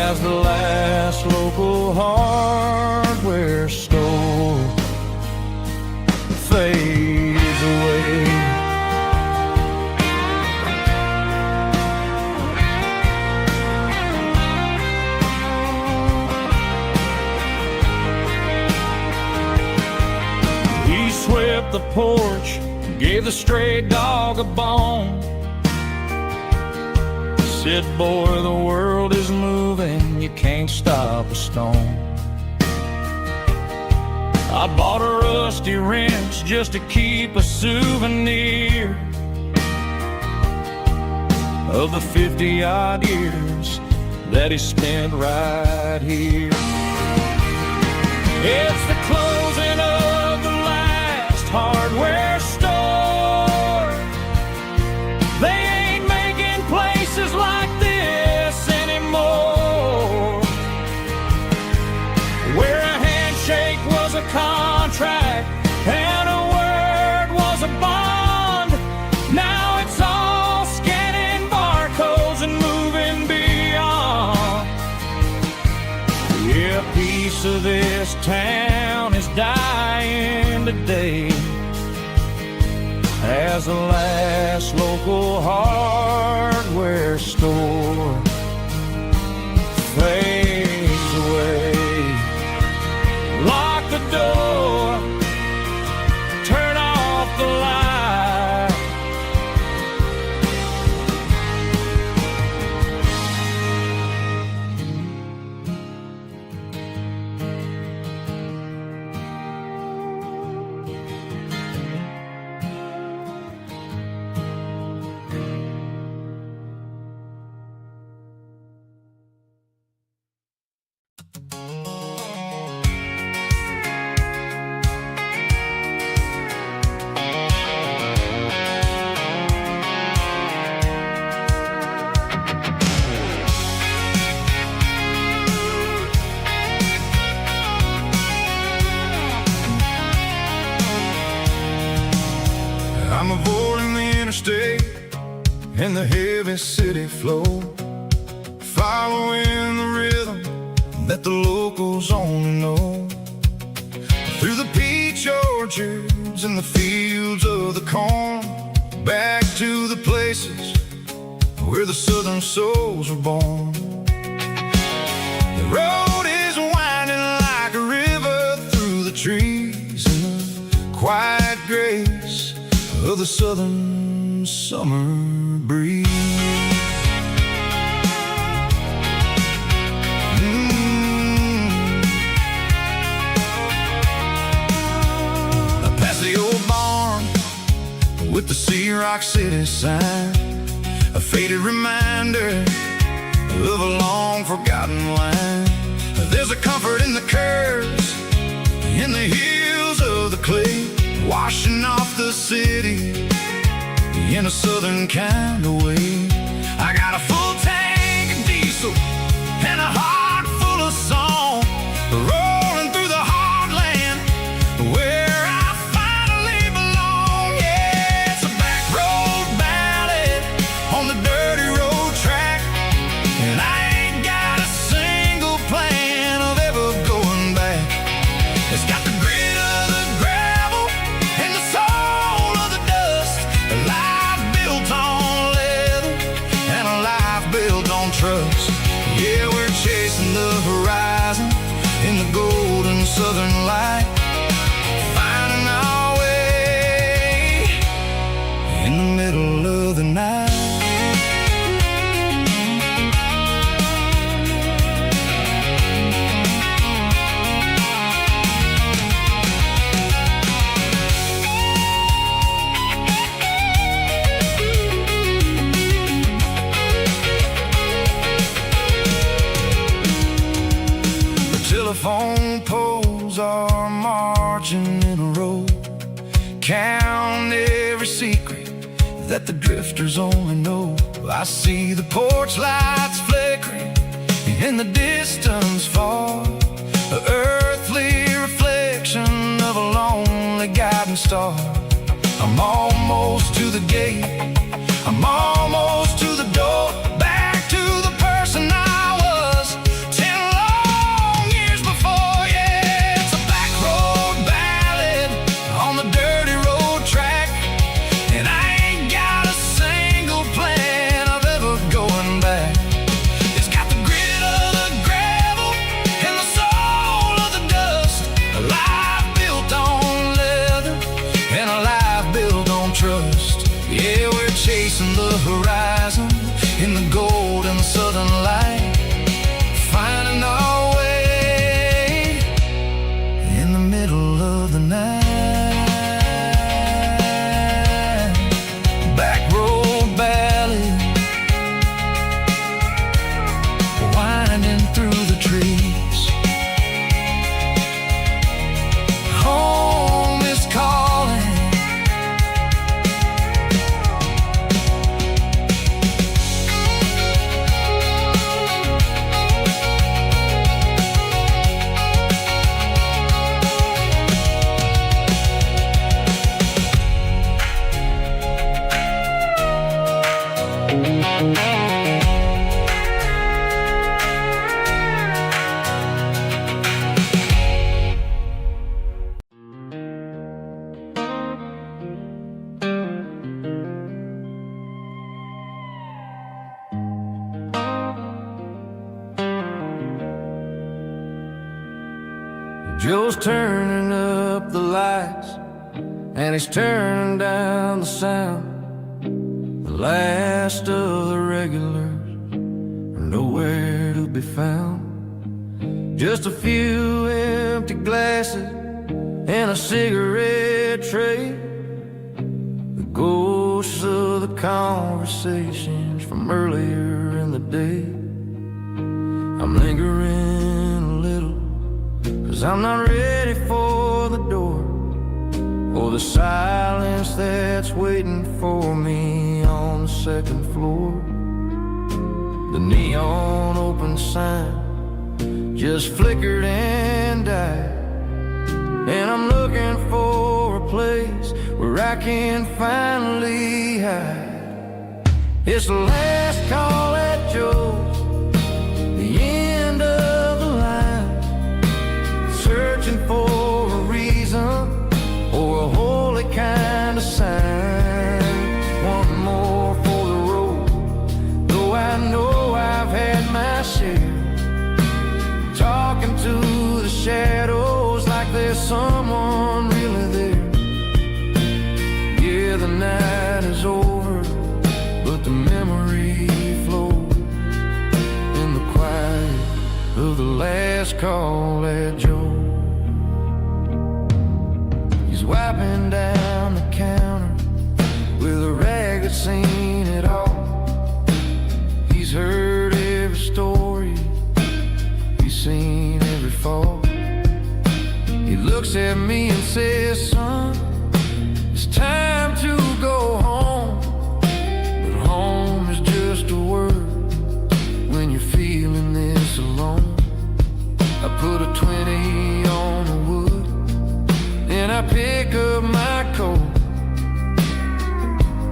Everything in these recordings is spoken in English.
as the last local hardware store fades away. He swept the porch, gave the stray dog a bone, said, boy, the world is moving, you can't stop a stone. I bought a rusty wrench just to keep a souvenir of the 50-odd years that he spent right here. It's the closing of the last hardware store. They ain't making places like this anymore, where a handshake was a contract and a word was a bond. Now it's all scanning barcodes and moving beyond. Yeah, a piece of this town is dying today as the last local hardware store fades away. Lock the door, turn off the light. I'm avoiding the interstate and the heavy city flow, following the rhythm that the locals only know. Through the peach orchards and the fields of the corn, back to the places where the southern souls were born. The road is winding like a river through the trees in the quiet grace of the southern summer breeze. Past the old barn with the Sea Rock City sign, a faded reminder of a long forgotten line. There's a comfort in the curves, in the hills of the clay, washing off the city in a southern kind of way. I got a full tank of diesel and a heart full of song, rolling through the heartland where I finally belong. Yeah, it's a back road ballad on the dirty road track, and I ain't got a single plan of ever going back. It's got the grit of the gravel and the soul of the dust, a life built on leather and a life built on trust. Yeah, we're chasing the horizon in the golden southern light, finding our way in the middle of the night. Telephone poles are marching in a row, count every secret that the drifters only know. I see the porch lights flickering in the distance far, an earthly reflection of a lonely guiding star. I'm almost to the gate, I'm almost to the door, back to the person I was Joe's turning up the lights, and he's turning down the sound. The last of the regulars are nowhere to be found. Just a few empty glasses and a cigarette tray, the ghosts of the conversations from earlier in the day. I'm lingering a little, 'cause I'm not ready for the door, or the silence that's waiting for me on the second floor. The neon open sign just flickered and died, and I'm looking for a place where I can finally hide. It's the last call at Joe's, the end of the line, searching for a reason or a holy kind of sign. One more for the road, though I know I've had my share, talking to the shadows like there's someone really there. Yeah, the night is over, but the memory flows in the quiet of the last call at Joe. He's wiping down the counter with a rag that's seen it all. He's heard every story, he's seen every fall. He looks at me and says, son, it's time to go home. But home is just a word when you're feeling this alone. I put a 20 on the wood, and I pick up my coat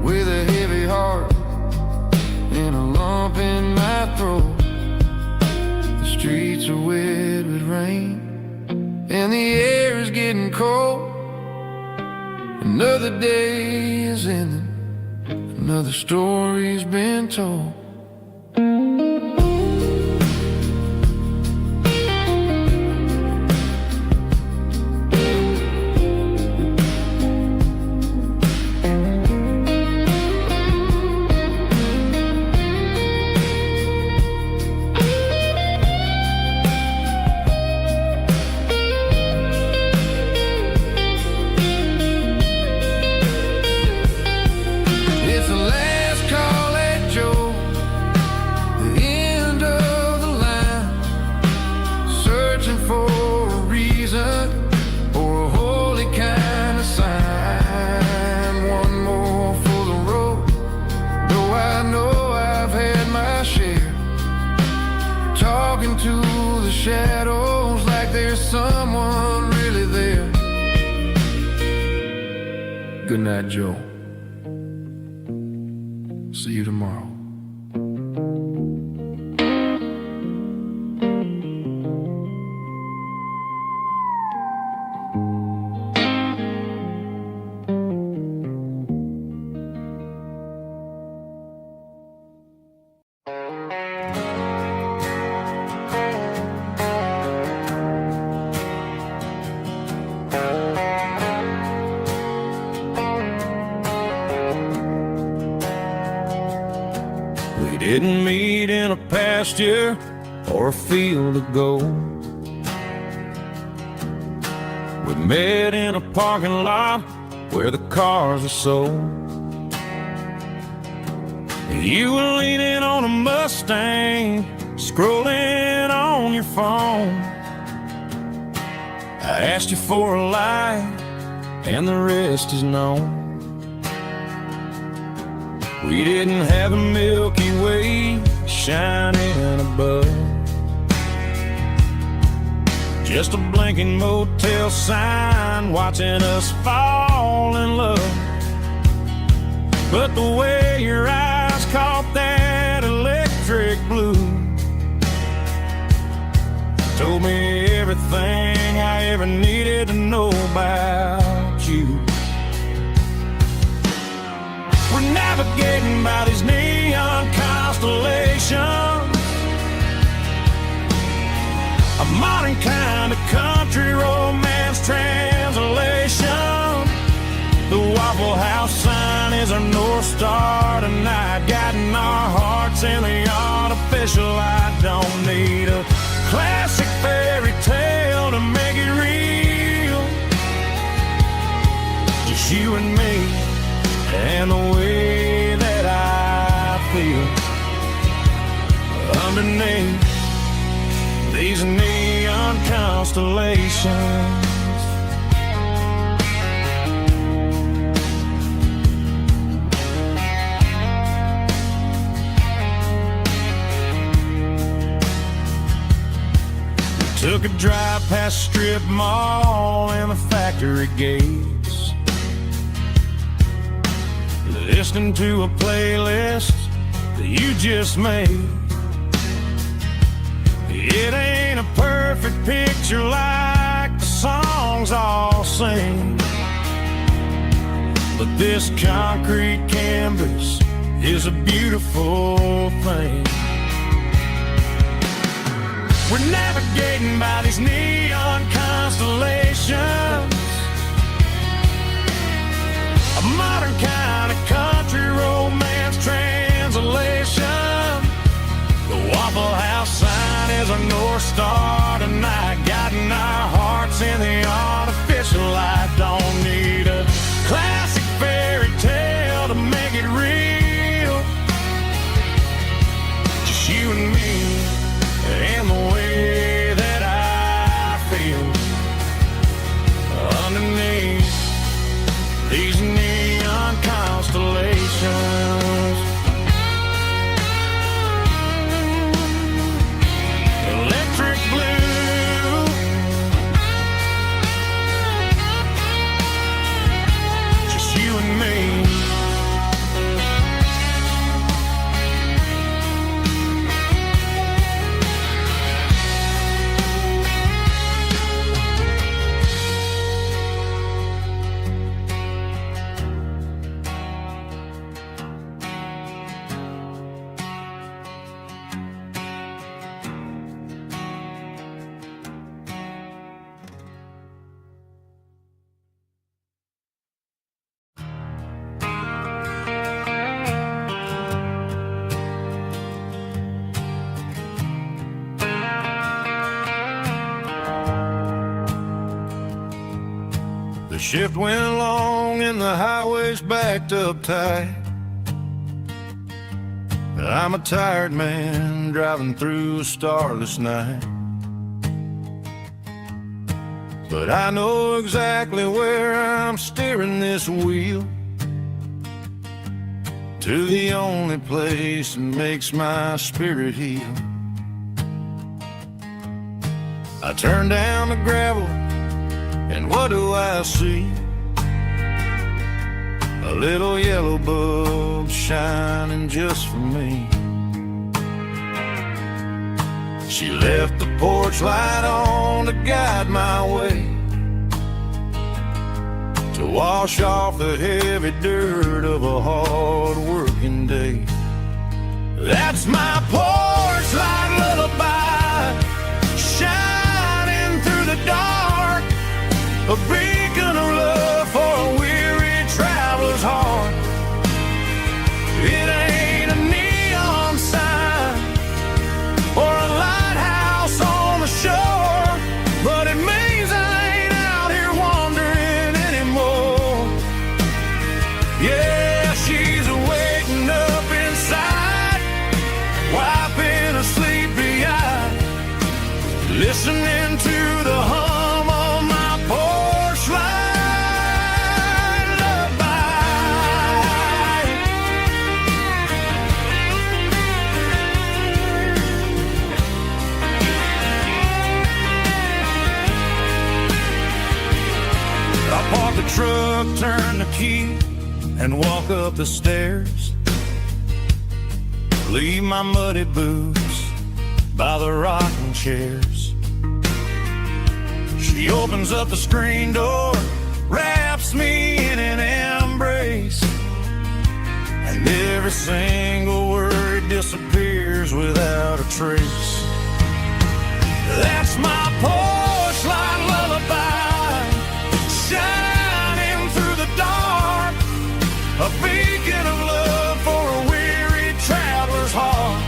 with a heavy heart and a lump in my throat. The streets are wet with rain, and the air is getting cold. Another day is ending, another story's been told. To the shadows like there's someone really there. Good night, Joe. See you tomorrow. We didn't meet in a pasture or a field of gold. We met in a parking lot where the cars are sold. You were leaning on a Mustang, scrolling on your phone. I asked you for a light, and the rest is known. We didn't have a Milky Way shining above, just a blinking motel sign watching us fall in love. But the way your eyes caught that electric blue told me everything I ever needed to know about you. We're navigating by these neon constellations, a modern kind of country road hearts in the artificial. I don't need a classic fairy tale to make it real. Just you and me and the way that I feel underneath these neon constellations. Took a drive past strip mall and the factory gates, listening to a playlist that you just made. It ain't a perfect picture like the songs all sing, but this concrete canvas is a beautiful thing. We're navigating by these neon constellations, a modern kind of country romance translation. The Waffle House sign is a North Star tonight, guiding our hearts in the artificial. I don't need a classic fairy tale to make it real. Just you and me and the way that I feel underneath these neon constellations. Electric blue, just you and me. The shift went long and the highway's backed up tight. I'm a tired man driving through a starless night, but I know exactly where I'm steering this wheel, to the only place that makes my spirit heal. I turn down the gravel and what do I see? A little yellow bulb shining just for me. She left the porch light on to guide my way, to wash off the heavy dirt of a hard working day. That's my porch light lullaby, shining through the dark, a beacon of love for a weary traveler's heart. It ain't a neon sign or a lighthouse on the shore, but it means I ain't out here wandering anymore. Yeah, she's waking up inside, wiping a sleepy eye, listening to the hum of my porch light lullaby. I park the truck, turn the key, and walk up the stairs. Leave my muddy boots by the rocking chairs. She opens up the screen door, wraps me in an embrace, and every single word disappears without a trace. That's my porch light lullaby, shining through the dark, a beacon of love for a weary traveler's heart.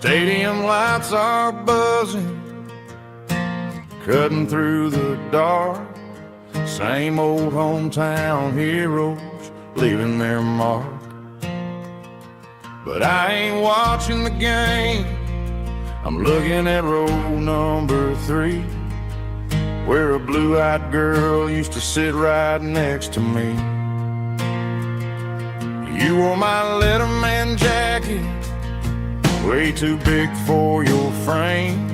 Stadium lights are buzzing, cutting through the dark. Same old hometown heroes leaving their mark. But I ain't watching the game, I'm looking at row number 3, where a blue-eyed girl used to sit right next to me. You wore my Letterman jacket, way too big for your frame.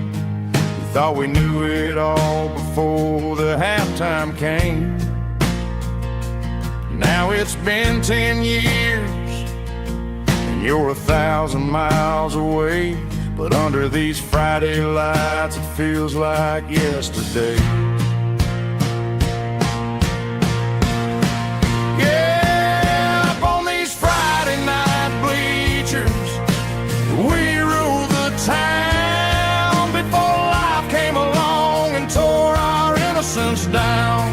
We thought we knew it all before the halftime came. Now it's been 10 years, and you're 1,000 miles away. But under these Friday lights, it feels like yesterday. Yeah, up on these Friday night bleachers, we ruled the town before life came along and tore our innocence down.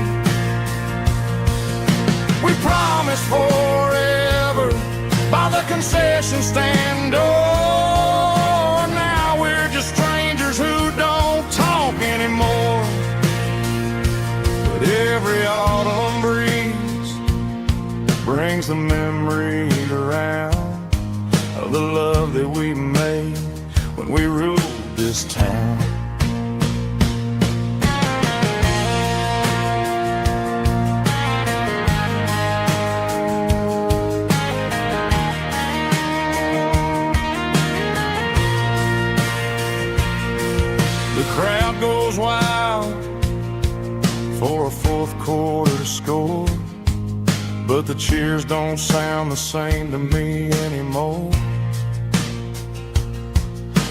We promised forever by the concession stand door. Now we're just strangers who don't talk anymore. But every autumn breeze brings the memories around of the love that we made when we ruled this town. The crowd goes wild for a fourth quarter score, but the cheers don't sound the same to me anymore.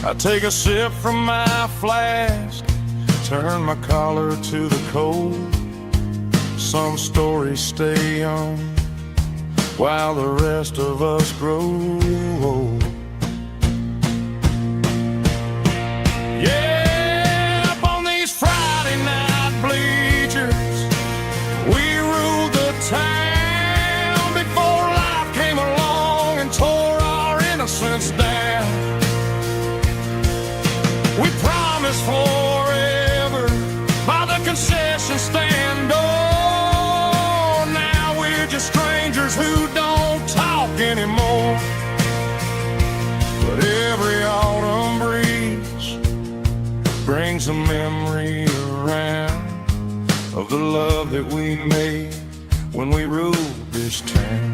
I take a sip from my flask, turn my collar to the cold. Some stories stay young while the rest of us grow old. Yeah, up on these Friday night bleachers, we ruled the town before life came along and tore our innocence down. We promised forever by the concession stand door. Now we're just strangers who don't talk anymore. But every autumn breeze brings a memory around of the love that we made when we ruled this town.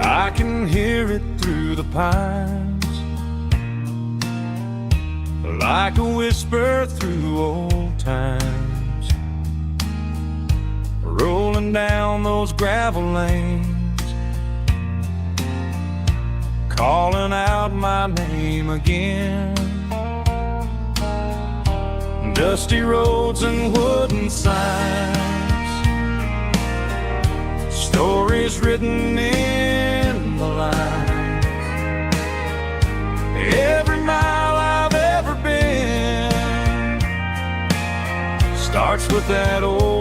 I can hear it through the pines, like a whisper through old times, rolling down those gravel lanes, calling out my name again. Dusty roads and wooden signs, stories written in the lines Every mile I've ever been starts with that old